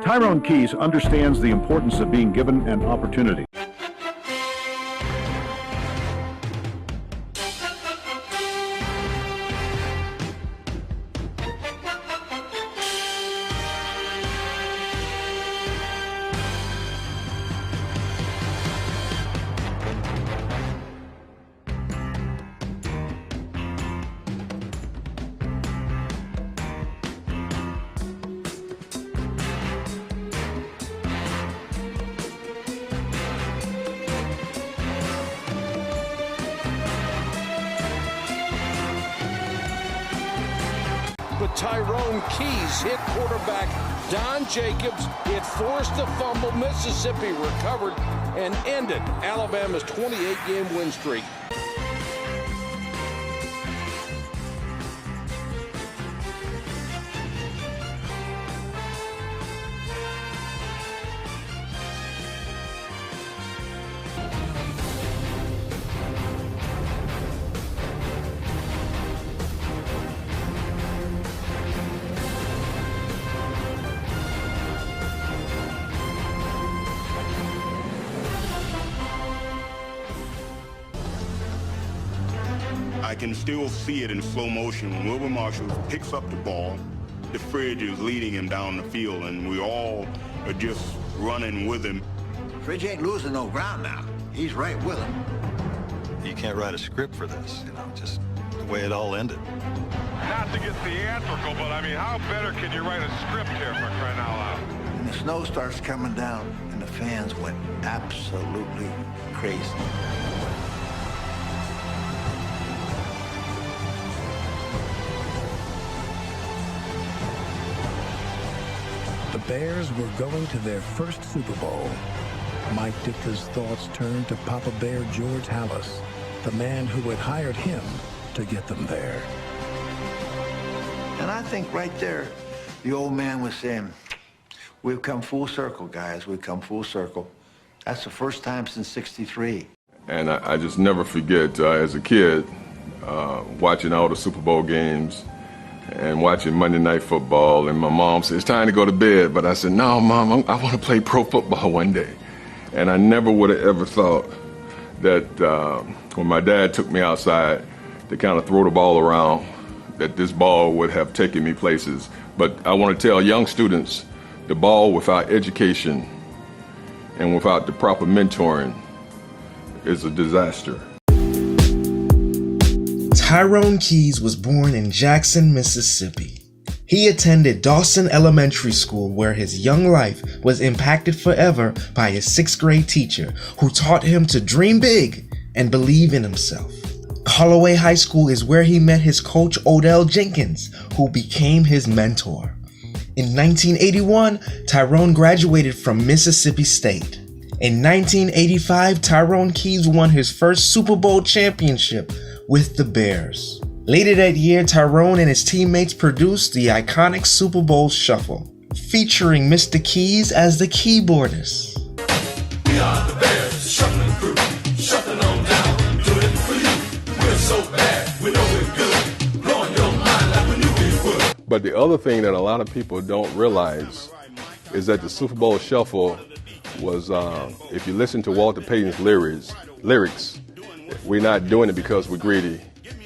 Tyrone Keys understands the importance of being given an opportunity. But Tyrone Keys hit quarterback Don Jacobs. It forced a fumble. Mississippi recovered and ended Alabama's 28-game win streak. I can still see it in slow motion when Wilbur Marshall picks up the ball. The Fridge is leading him down the field, and we all are just running with him. Fridge ain't losing no ground now. He's right with him. You can't write a script for this, just the way it all ended. Not to get theatrical, but I mean, how better can you write a script here for crying out loud? And the snow starts coming down, and the fans went absolutely crazy. The Bears were going to their first Super Bowl. Mike Ditka's thoughts turned to Papa Bear George Halas, the man who had hired him to get them there. And I think right there, the old man was saying, we've come full circle, guys. We've come full circle. That's the first time since '63. And I just never forget, as a kid, watching all the Super Bowl games and watching Monday Night Football, and my mom said, it's time to go to bed. But I said, no, Mom, I want to play pro football one day. And I never would have ever thought that when my dad took me outside to kind of throw the ball around, that this ball would have taken me places. But I want to tell young students, the ball without education and without the proper mentoring is a disaster. Tyrone Keys was born in Jackson, Mississippi. He attended Dawson Elementary School, where his young life was impacted forever by his 6th grade teacher, who taught him to dream big and believe in himself. Holloway High School is where he met his coach Odell Jenkins, who became his mentor. In 1981, Tyrone graduated from Mississippi State. In 1985, Tyrone Keys won his first Super Bowl championship with the Bears. Later that year, Tyrone and his teammates produced the iconic Super Bowl Shuffle, featuring Mr. Keys as the keyboardist. We are the Bears, the shuffling crew, shuffling on down, doing it for you. We're so bad, we know we're good, blowing your mind like we knew we would. But the other thing that a lot of people don't realize is that the Super Bowl Shuffle was, if you listen to Walter Payton's lyrics, we're not doing it because we're greedy.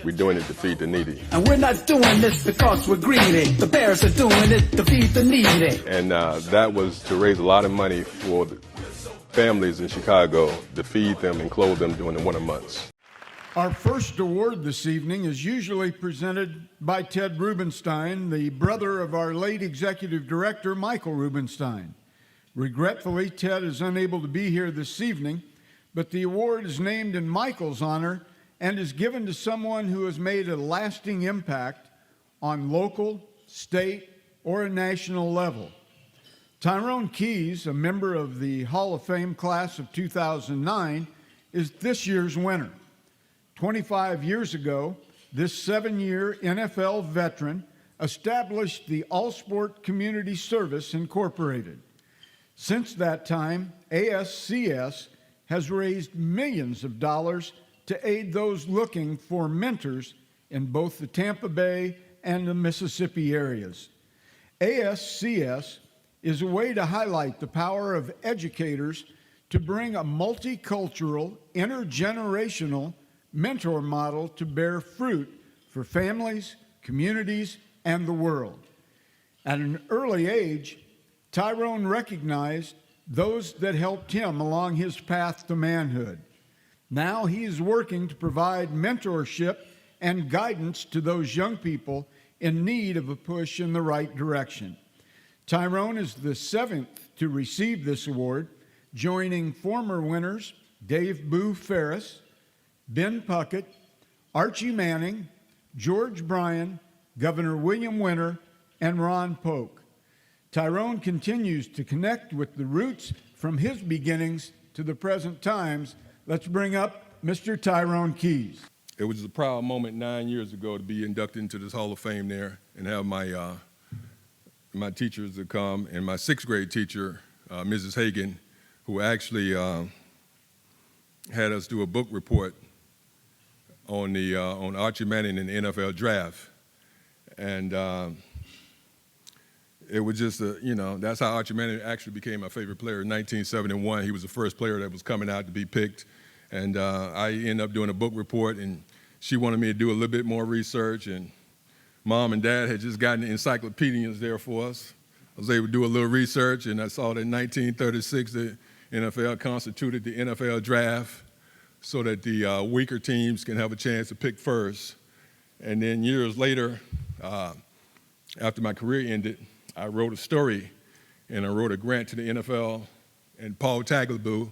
We're doing it to feed the needy. And we're not doing this because we're greedy. The Bears are doing it to feed the needy. And that was to raise a lot of money for the families in Chicago to feed them and clothe them during the winter months. Our first award this evening is usually presented by Ted Rubenstein, the brother of our late executive director, Michael Rubenstein. Regretfully, Ted is unable to be here this evening, but the award is named in Michael's honor and is given to someone who has made a lasting impact on local, state, or a national level. Tyrone Keys, a member of the Hall of Fame class of 2009, is this year's winner. 25 years ago, this 7-year NFL veteran established the All-Sport Community Service Incorporated. Since that time, ASCS has raised millions of dollars to aid those looking for mentors in both the Tampa Bay and the Mississippi areas. ASCS is a way to highlight the power of educators to bring a multicultural, intergenerational mentor model to bear fruit for families, communities, and the world. At an early age, Tyrone recognized those that helped him along his path to manhood. Now he is working to provide mentorship and guidance to those young people in need of a push in the right direction. Tyrone is the 7th to receive this award, joining former winners Dave Boo Ferris, Ben Puckett, Archie Manning, George Bryan, Governor William Winter, and Ron Polk. Tyrone continues to connect with the roots from his beginnings to the present times. Let's bring up Mr. Tyrone Keys. It was a proud moment 9 years ago to be inducted into this Hall of Fame there and have my teachers to come, and my 6th grade teacher, Mrs. Hagan, who actually had us do a book report on Archie Manning and the NFL draft. And it was just, that's how Archie Manning actually became my favorite player in 1971. He was the first player that was coming out to be picked. And I ended up doing a book report, and she wanted me to do a little bit more research. And Mom and Dad had just gotten the encyclopedias there for us. I was able to do a little research, and I saw that in 1936, the NFL constituted the NFL draft so that the weaker teams can have a chance to pick first. And then years later, after my career ended, I wrote a story, and I wrote a grant to the NFL and Paul Tagliabue,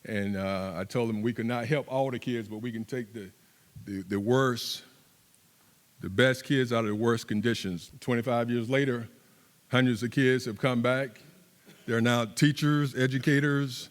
and I told them we could not help all the kids, but we can take the worst, the best kids out of the worst conditions. 25 years later, hundreds of kids have come back. They're now teachers, educators.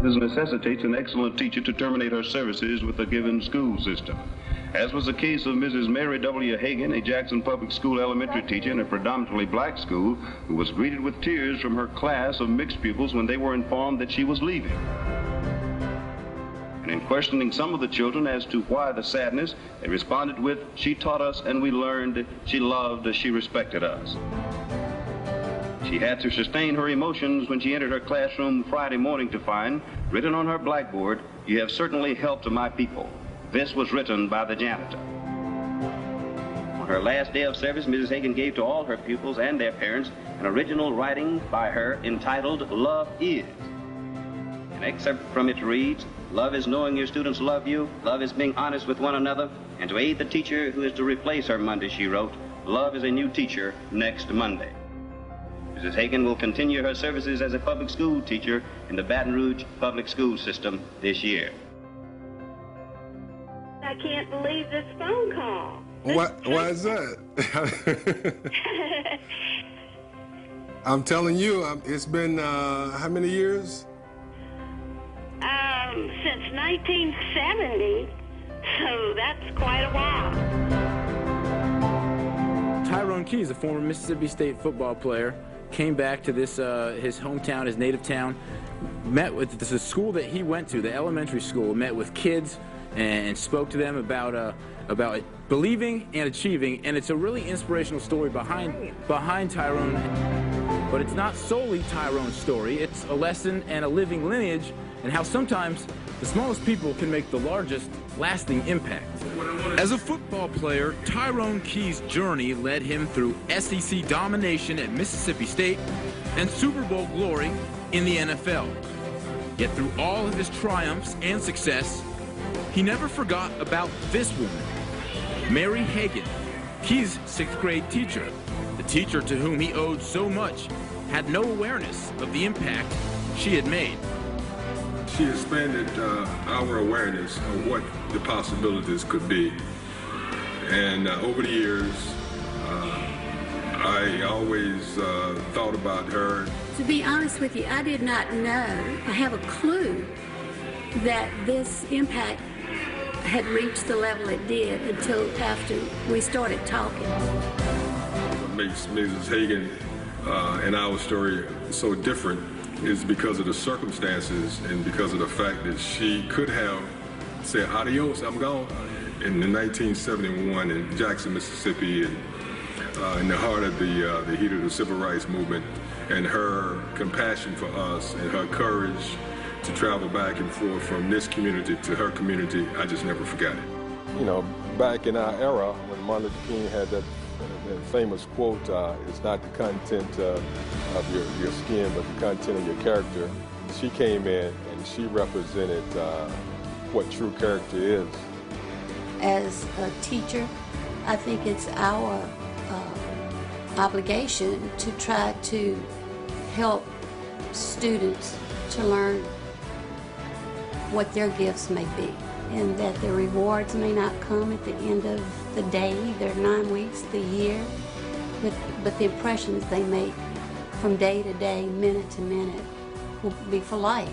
This necessitates an excellent teacher to terminate her services with a given school system. As was the case of Mrs. Mary W. Hagan, a Jackson Public School elementary teacher in a predominantly black school, who was greeted with tears from her class of mixed pupils when they were informed that she was leaving. And in questioning some of the children as to why the sadness, they responded with, "She taught us and we learned, she loved, she respected us." She had to sustain her emotions when she entered her classroom Friday morning to find, written on her blackboard, "You have certainly helped my people." This was written by the janitor. On her last day of service, Mrs. Hagan gave to all her pupils and their parents an original writing by her entitled "Love Is." An excerpt from it reads, "Love is knowing your students love you. Love is being honest with one another. And to aid the teacher who is to replace her Monday," she wrote, "Love is a new teacher next Monday." Mrs. Hagan will continue her services as a public school teacher in the Baton Rouge public school system this year. I can't believe this phone call. Why is that? I'm telling you, it's been how many years? Since 1970, so that's quite a while. Tyrone Keys, a former Mississippi State football player, came back to this his hometown, his native town, met with the school that he went to, the elementary school, met with kids and spoke to them about believing and achieving, and it's a really inspirational story behind Tyrone. But it's not solely Tyrone's story, it's a lesson and a living lineage and how sometimes the smallest people can make the largest lasting impact. As a football player, Tyrone Keys' journey led him through SEC domination at Mississippi State and Super Bowl glory in the NFL. Yet through all of his triumphs and success, he never forgot about this woman, Mary Hagan, Keys' 6th grade teacher. The teacher to whom he owed so much had no awareness of the impact she had made. She expanded our awareness of what the possibilities could be. And over the years, I always thought about her. To be honest with you, I did not know, I have a clue that this impact had reached the level it did until after we started talking. What makes Mrs. Hagan and our story so different is because of the circumstances and because of the fact that she could have said, adios, I'm gone. In 1971 in Jackson, Mississippi, and in the heart of the heat of the civil rights movement, and her compassion for us and her courage to travel back and forth from this community to her community, I just never forgot it. You know, back in our era, when Martin Luther King had that famous quote, it's not the content of your skin, but the content of your character. She came in and she represented what true character is. As a teacher, I think it's our obligation to try to help students to learn what their gifts may be, and that their rewards may not come at the end of the day, their 9 weeks, the year, but the impressions they make from day to day, minute to minute, will be for life.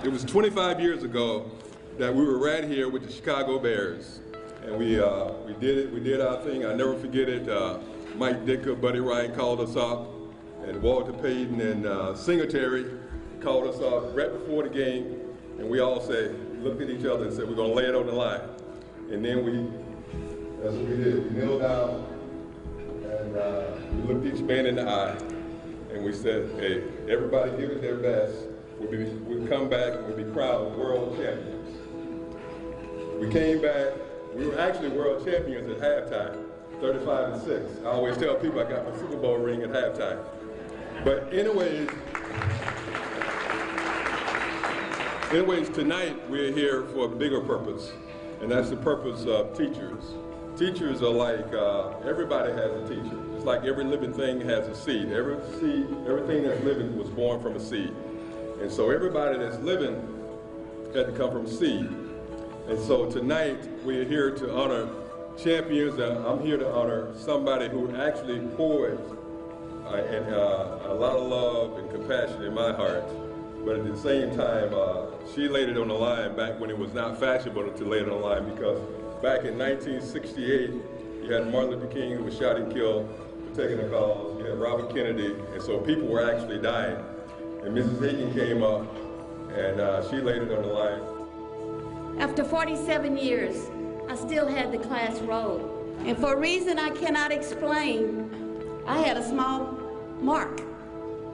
It was 25 years ago that we were right here with the Chicago Bears, and we did it. We did our thing. I never forget it. Mike Ditka, Buddy Ryan called us up, and Walter Payton and Singletary called us up right before the game, and we all looked at each other and said, we're going to lay it on the line. And then that's what we did. We knelt down, and we looked each man in the eye, and we said, hey, everybody give it their best. We'd come back and we'd be crowned world champions. We came back, we were actually world champions at halftime, 35-6. I always tell people I got my Super Bowl ring at halftime. But anyways, tonight we're here for a bigger purpose, and that's the purpose of teachers. Teachers are like, everybody has a teacher. It's like every living thing has a seed. Everything that's living was born from a seed. And so everybody that's living had to come from seed. And so tonight we're here to honor champions. I'm here to honor somebody who actually poured a lot of love and compassion in my heart. But at the same time, she laid it on the line back when it was not fashionable to lay it on the line, because back in 1968, you had Martin Luther King, who was shot and killed for taking the cause. You had Robert Kennedy, and so people were actually dying. And Mrs. Hagan came up, and she laid it on the line. After 47 years, I still had the class roll. And for a reason I cannot explain, I had a small mark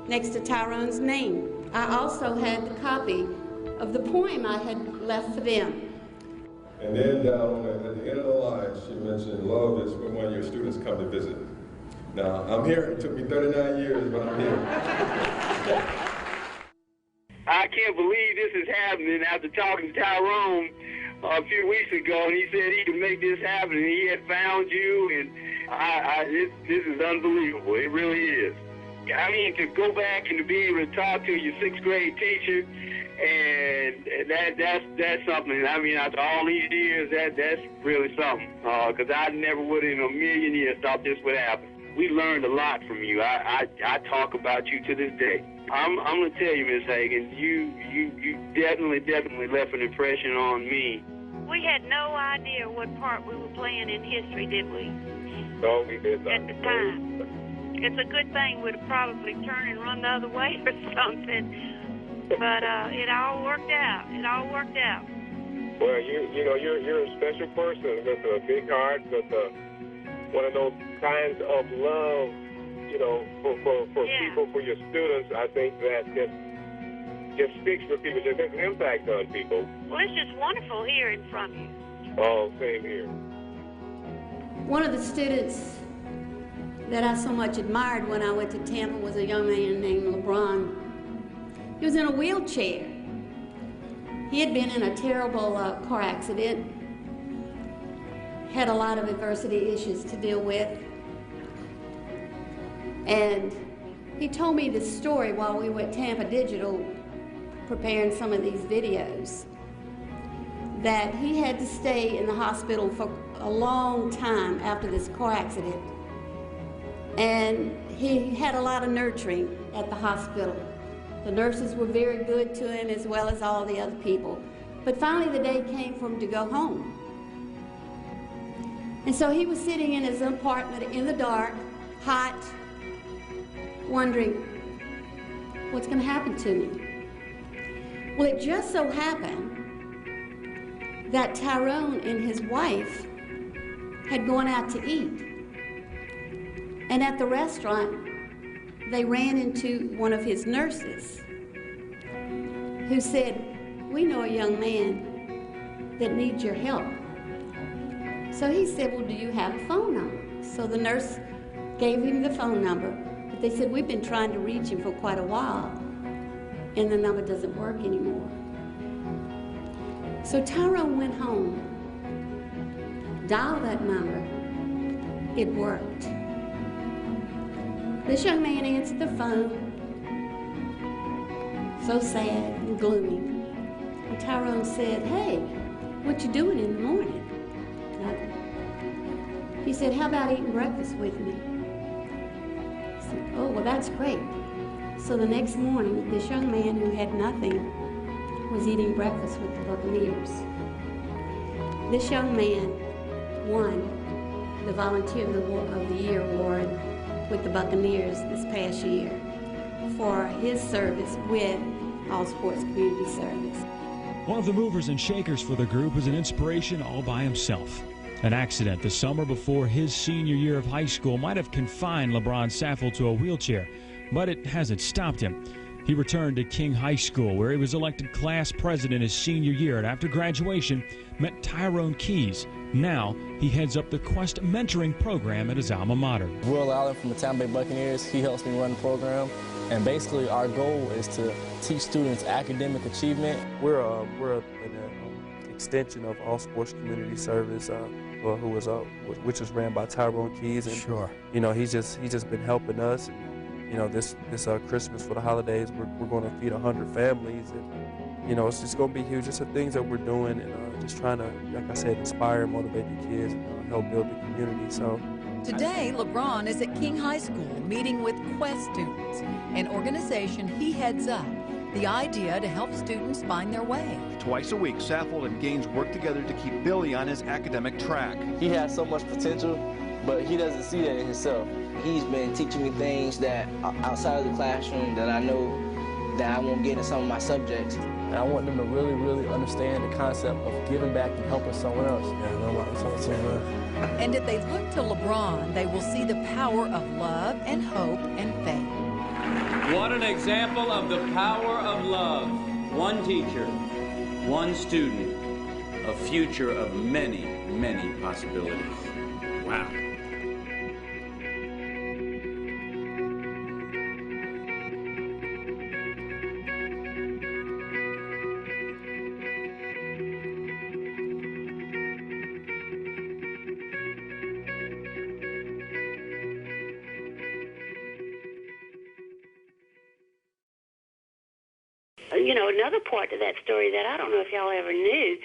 next to Tyrone's name. I also had the copy of the poem I had left for them. And then down at the end of the line, she mentioned, love is when one of your students come to visit. Now, I'm here. It took me 39 years, but I'm here. I can't believe this is happening after talking to Tyrone a few weeks ago, and he said he could make this happen, and he had found you, and this is unbelievable. It really is. I mean, to go back and to be able to talk to your 6th grade teacher, and that's something. I mean, after all these years, that's really something, because I never would in a million years thought this would happen. We learned a lot from you. I talk about you to this day. I'm going to tell you, Miss Hagan, you definitely left an impression on me. We had no idea what part we were playing in history, did we? No, we did not. At the time. It's a good thing we'd have probably turned and run the other way or something. But it all worked out. It all worked out. Well, you're a special person with a big heart, with one of those kinds of love, for people, for your students. I think that just speaks for people, just has an impact on people. Well, it's just wonderful hearing from you. Oh, same here. One of the students that I so much admired when I went to Tampa was a young man named LeBron. He was in a wheelchair. He had been in a terrible car accident, had a lot of adversity issues to deal with, and he told me this story while we were at Tampa Digital preparing some of these videos, that he had to stay in the hospital for a long time after this car accident. And he had a lot of nurturing at the hospital. The nurses were very good to him, as well as all the other people. But finally the day came for him to go home. And so he was sitting in his apartment in the dark, hot, wondering, what's going to happen to me? Well, it just so happened that Tyrone and his wife had gone out to eat. And at the restaurant, they ran into one of his nurses who said, we know a young man that needs your help. So he said, well, do you have a phone number? So the nurse gave him the phone number, but they said, we've been trying to reach him for quite a while, and the number doesn't work anymore. So Tyrone went home, dialed that number, it worked. This young man answered the phone, so sad and gloomy. And Tyrone said, hey, what you doing in the morning? Nothing. He said, how about eating breakfast with me? I said, oh, well, that's great. So the next morning, this young man who had nothing was eating breakfast with the Buccaneers. This young man won the Volunteer of the Year award with the Buccaneers this past year for his service with All Sports Community Service. One of the movers and shakers for the group is an inspiration all by himself. An accident the summer before his senior year of high school might have confined LeBron Saffel to a wheelchair, but it hasn't stopped him. He returned to King High School, where he was elected class president his senior year, and after graduation, met Tyrone Keys. Now, he heads up the Quest mentoring program at his alma mater. Will Allen from the Tampa Bay Buccaneers, he helps me run the program. And basically, our goal is to teach students academic achievement. We're an extension of All Sports Community Service, which is ran by Tyrone Keys. And, sure. You know, he's just been helping us. And, you know, this Christmas for the holidays, we're going to feed 100 families, and you know, it's just going to be huge. It's the things that we're doing, and just trying to, like I said, inspire and motivate the kids, and help build the community. So today, LeBron is at King High School meeting with Quest students, an organization he heads up. The idea to help students find their way. Twice a week, Saffel and Gaines work together to keep Billy on his academic track. He has so much potential, but he doesn't see that in himself. He's been teaching me things that outside of the classroom that I know that I won't get in some of my subjects. And I want them to really, really understand the concept of giving back and helping someone else. And if they look to LeBron, they will see the power of love and hope and faith. What an example of the power of love. One teacher, one student, a future of many, many possibilities. Wow. You know, another part to that story that I don't know if y'all ever knew,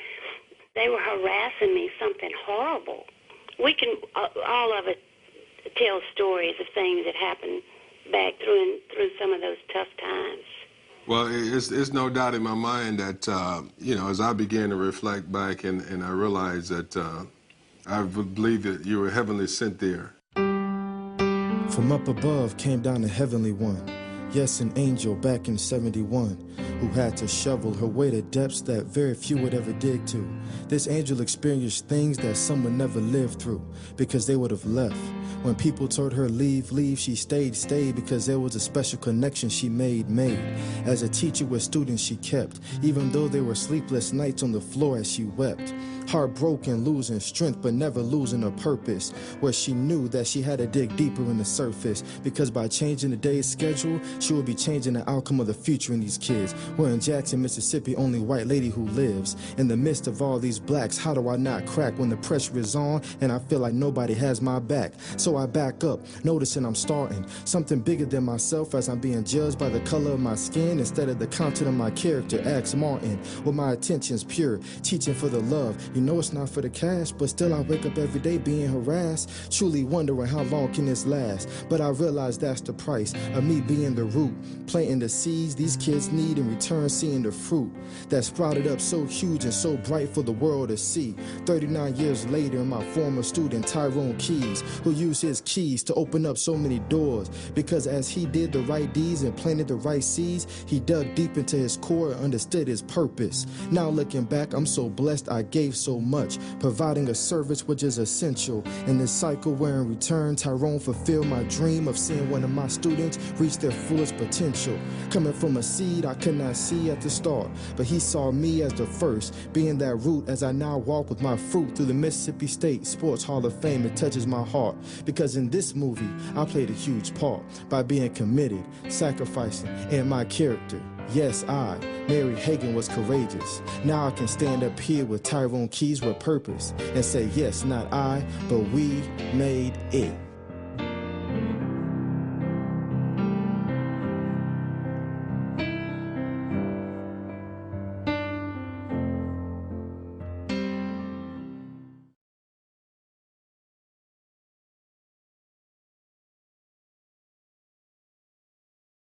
they were harassing me, something horrible. We can, all of us, tell stories of things that happened back through some of those tough times. Well, it's no doubt in my mind that, you know, as I began to reflect back and I realized that I believe that you were heavenly sent there. From up above came down the heavenly one. Yes, an angel back in 71 who had to shovel her way to depths that very few would ever dig to. This angel experienced things that some would never live through because they would have left. When people told her leave, leave, she stayed because there was a special connection she made. As a teacher with students she kept, even though there were sleepless nights on the floor as she wept. Heartbroken, losing strength, but never losing her purpose. Where she knew that she had to dig deeper in the surface, because by changing the day's schedule, She will be changing the outcome of the future in these kids. We're in Jackson, Mississippi, only white lady who lives. In the midst of all these blacks, how do I not crack when the pressure is on and I feel like nobody has my back? So I back up, noticing I'm starting something bigger than myself as I'm being judged by the color of my skin instead of the content of my character. Ask Martin, with my intentions pure, teaching for the love. You know it's not for the cash, but still I wake up every day being harassed, truly wondering how long can this last. But I realize that's the price of me being the root, planting the seeds these kids need, in return seeing the fruit that sprouted up so huge and so bright for the world to see. 39 years later, my former student Tyrone Keys, who used his keys to open up so many doors, because as he did the right deeds and planted the right seeds, he dug deep into his core and understood his purpose. Now looking back, I'm so blessed I gave so much, providing a service which is essential in this cycle where in return Tyrone fulfilled my dream of seeing one of my students reach their fullest potential. Coming from a seed I could not see at the start, but he saw me as the first, being that root as I now walk with my fruit through the Mississippi State Sports Hall of Fame. It touches my heart, because in this movie I played a huge part by being committed, sacrificing, and my character. Yes, I, Mary Hagan, was courageous. Now I can stand up here with Tyrone Keys with purpose and say, yes, not I, but we made it.